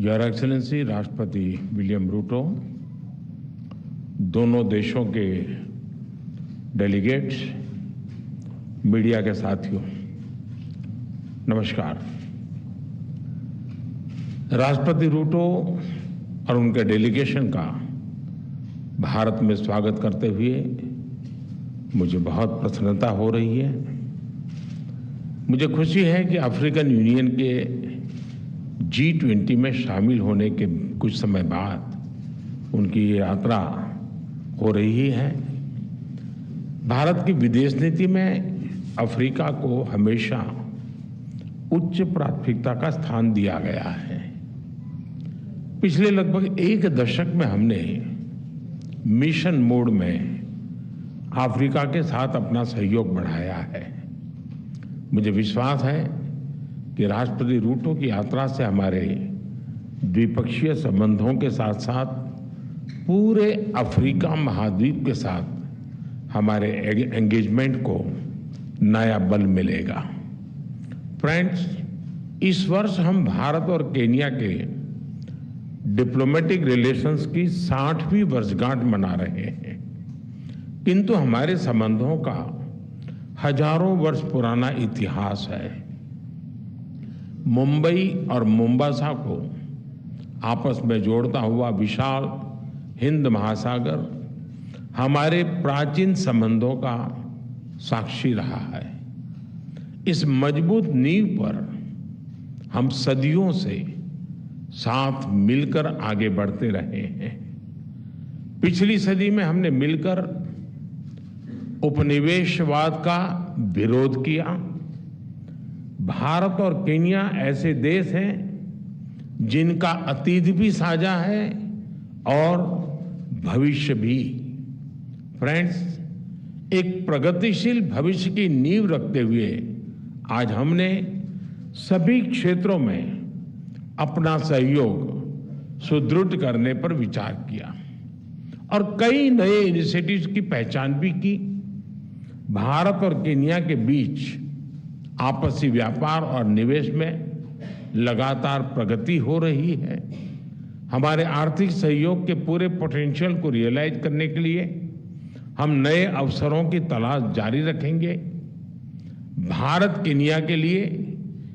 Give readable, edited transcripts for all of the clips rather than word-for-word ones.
Your excellency राष्ट्रपति William Ruto, दोनों देशों के डेलीगेट्स, मीडिया के साथियों, नमस्कार। राष्ट्रपति रूटो और उनके डेलीगेशन का भारत में स्वागत करते हुए मुझे बहुत प्रसन्नता हो रही है। मुझे खुशी है कि अफ्रीकन यूनियन के G20 में शामिल होने के कुछ समय बाद उनकी ये यात्रा हो रही है। भारत की विदेश नीति में अफ्रीका को हमेशा उच्च प्राथमिकता का स्थान दिया गया है। पिछले लगभग एक दशक में हमने मिशन मोड में अफ्रीका के साथ अपना सहयोग बढ़ाया है। मुझे विश्वास है कि राष्ट्रपति रूटो की यात्रा से हमारे द्विपक्षीय संबंधों के साथ साथ पूरे अफ्रीका महाद्वीप के साथ हमारे एंगेजमेंट को नया बल मिलेगा। फ्रेंड्स, इस वर्ष हम भारत और केन्या के डिप्लोमेटिक रिलेशंस की 60वीं वर्षगांठ मना रहे हैं, किंतु हमारे संबंधों का हजारों वर्ष पुराना इतिहास है। मुंबई और मोम्बासा को आपस में जोड़ता हुआ विशाल हिंद महासागर हमारे प्राचीन संबंधों का साक्षी रहा है। इस मजबूत नींव पर हम सदियों से साथ मिलकर आगे बढ़ते रहे हैं। पिछली सदी में हमने मिलकर उपनिवेशवाद का विरोध किया। भारत और केन्या ऐसे देश हैं जिनका अतीत भी साझा है और भविष्य भी। फ्रेंड्स, एक प्रगतिशील भविष्य की नींव रखते हुए आज हमने सभी क्षेत्रों में अपना सहयोग सुदृढ़ करने पर विचार किया और कई नए इनिशिएटिव्स की पहचान भी की। भारत और केन्या के बीच आपसी व्यापार और निवेश में लगातार प्रगति हो रही है। हमारे आर्थिक सहयोग के पूरे पोटेंशियल को रियलाइज करने के लिए हम नए अवसरों की तलाश जारी रखेंगे। भारत केन्या के लिए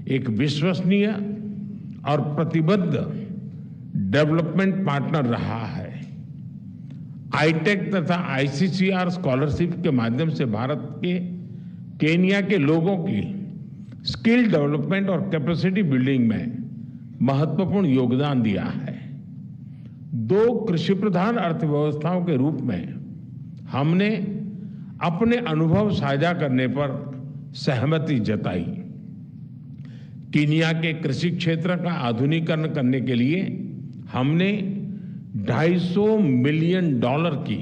एक विश्वसनीय और प्रतिबद्ध डेवलपमेंट पार्टनर रहा है। आईटेक तथा आईसीसीआर स्कॉलरशिप के माध्यम से भारत के केन्या के लोगों की स्किल डेवलपमेंट और कैपेसिटी बिल्डिंग में महत्वपूर्ण योगदान दिया है। दो कृषि प्रधान अर्थव्यवस्थाओं के रूप में हमने अपने अनुभव साझा करने पर सहमति जताई। केन्या के कृषि क्षेत्र का आधुनिकीकरण करने के लिए हमने $250 मिलियन की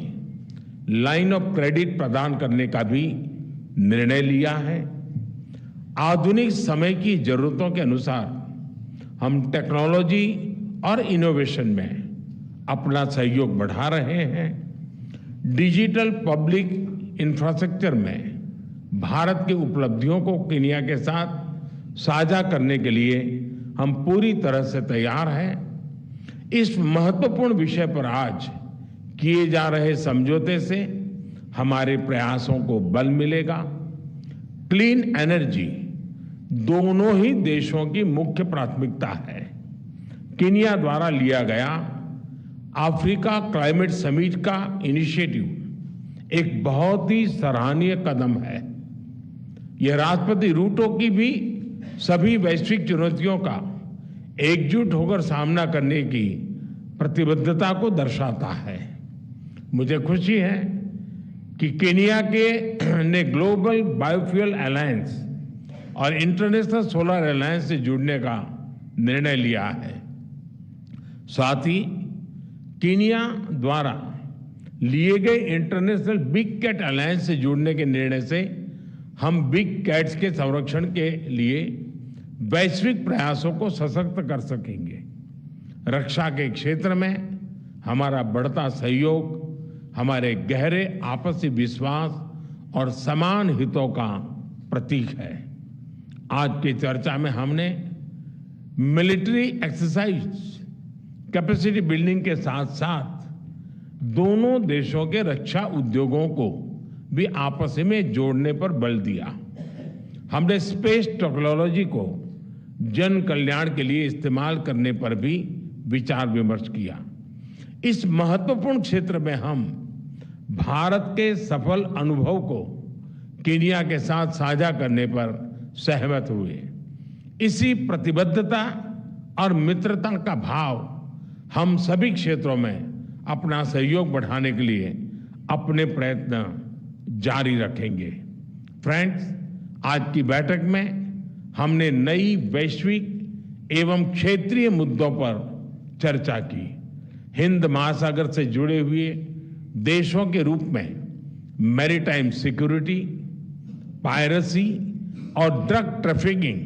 लाइन ऑफ क्रेडिट प्रदान करने का भी निर्णय लिया है। आधुनिक समय की जरूरतों के अनुसार हम टेक्नोलॉजी और इनोवेशन में अपना सहयोग बढ़ा रहे हैं। डिजिटल पब्लिक इंफ्रास्ट्रक्चर में भारत की उपलब्धियों को केन्या के साथ साझा करने के लिए हम पूरी तरह से तैयार हैं। इस महत्वपूर्ण विषय पर आज किए जा रहे समझौते से हमारे प्रयासों को बल मिलेगा। क्लीन एनर्जी दोनों ही देशों की मुख्य प्राथमिकता है। केन्या द्वारा लिया गया अफ्रीका क्लाइमेट समिट का इनिशिएटिव एक बहुत ही सराहनीय कदम है। यह राष्ट्रपति रूटो की भी सभी वैश्विक चुनौतियों का एकजुट होकर सामना करने की प्रतिबद्धता को दर्शाता है। मुझे खुशी है कि केन्या ने ग्लोबल बायोफ्यूल अलायंस और इंटरनेशनल सोलर अलायंस से जुड़ने का निर्णय लिया है। साथ ही केन्या द्वारा लिए गए इंटरनेशनल बिग कैट अलायंस से जुड़ने के निर्णय से हम बिग कैट्स के संरक्षण के लिए वैश्विक प्रयासों को सशक्त कर सकेंगे। रक्षा के क्षेत्र में हमारा बढ़ता सहयोग हमारे गहरे आपसी विश्वास और समान हितों का प्रतीक है। आज की चर्चा में हमने मिलिट्री एक्सरसाइज कैपेसिटी बिल्डिंग के साथ साथ दोनों देशों के रक्षा उद्योगों को भी आपस में जोड़ने पर बल दिया। हमने स्पेस टेक्नोलॉजी को जन कल्याण के लिए इस्तेमाल करने पर भी विचार विमर्श किया। इस महत्वपूर्ण क्षेत्र में हम भारत के सफल अनुभव को केन्या के साथ साझा करने पर सहमत हुए। इसी प्रतिबद्धता और मित्रता का भाव हम सभी क्षेत्रों में अपना सहयोग बढ़ाने के लिए अपने प्रयत्न जारी रखेंगे। फ्रेंड्स, आज की बैठक में हमने नई वैश्विक एवं क्षेत्रीय मुद्दों पर चर्चा की। हिंद महासागर से जुड़े हुए देशों के रूप में मैरीटाइम सिक्योरिटी, पायरेसी और ड्रग ट्रैफिकिंग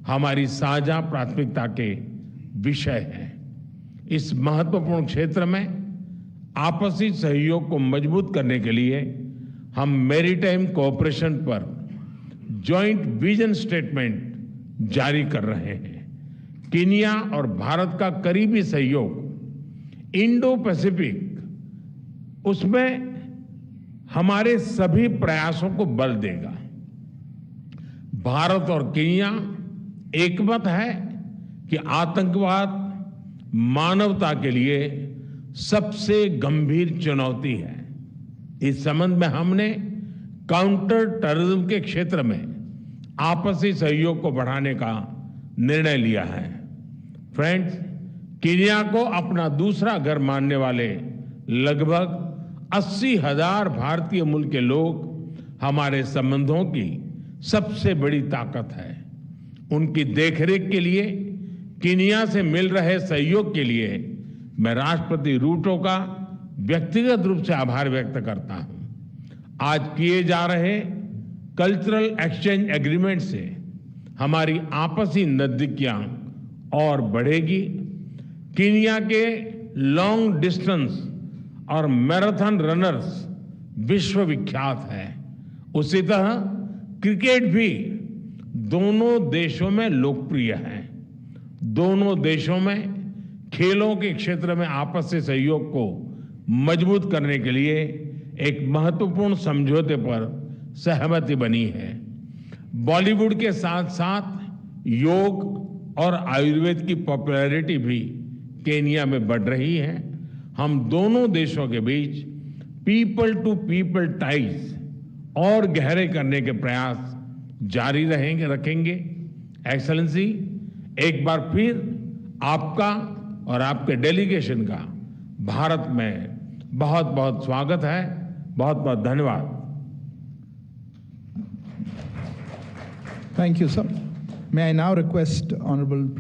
हमारी साझा प्राथमिकता के विषय हैं। इस महत्वपूर्ण क्षेत्र में आपसी सहयोग को मजबूत करने के लिए हम मैरीटाइम कोऑपरेशन पर जॉइंट विजन स्टेटमेंट जारी कर रहे हैं। केन्या और भारत का करीबी सहयोग इंडो पैसिफिक, उसमें हमारे सभी प्रयासों को बल देगा। भारत और केन्या एकमत है कि आतंकवाद मानवता के लिए सबसे गंभीर चुनौती है। इस संबंध में हमने काउंटर टेररिज्म के क्षेत्र में आपसी सहयोग को बढ़ाने का निर्णय लिया है। फ्रेंड्स, केन्या को अपना दूसरा घर मानने वाले लगभग 80,000 भारतीय मूल के लोग हमारे संबंधों की सबसे बड़ी ताकत है। उनकी देखरेख के लिए केन्या से मिल रहे सहयोग के लिए मैं राष्ट्रपति रूटो का व्यक्तिगत रूप से आभार व्यक्त करता हूं। आज किए जा रहे कल्चरल एक्सचेंज एग्रीमेंट से हमारी आपसी नजदीकियां और बढ़ेगी। केन्या के लॉन्ग डिस्टेंस और मैराथन रनर्स विश्व विख्यात है। उसी तरह क्रिकेट भी दोनों देशों में लोकप्रिय है। दोनों देशों में खेलों के क्षेत्र में आपसी सहयोग को मजबूत करने के लिए एक महत्वपूर्ण समझौते पर सहमति बनी है। बॉलीवुड के साथ साथ योग और आयुर्वेद की पॉपुलैरिटी भी केन्या में बढ़ रही है। हम दोनों देशों के बीच पीपल टू पीपल टाइज और गहरे करने के प्रयास जारी रखेंगे। एक्सेलेंसी, एक बार फिर आपका और आपके डेलीगेशन का भारत में बहुत बहुत स्वागत है। बहुत बहुत धन्यवाद। Thank you, sir. May I now request Honorable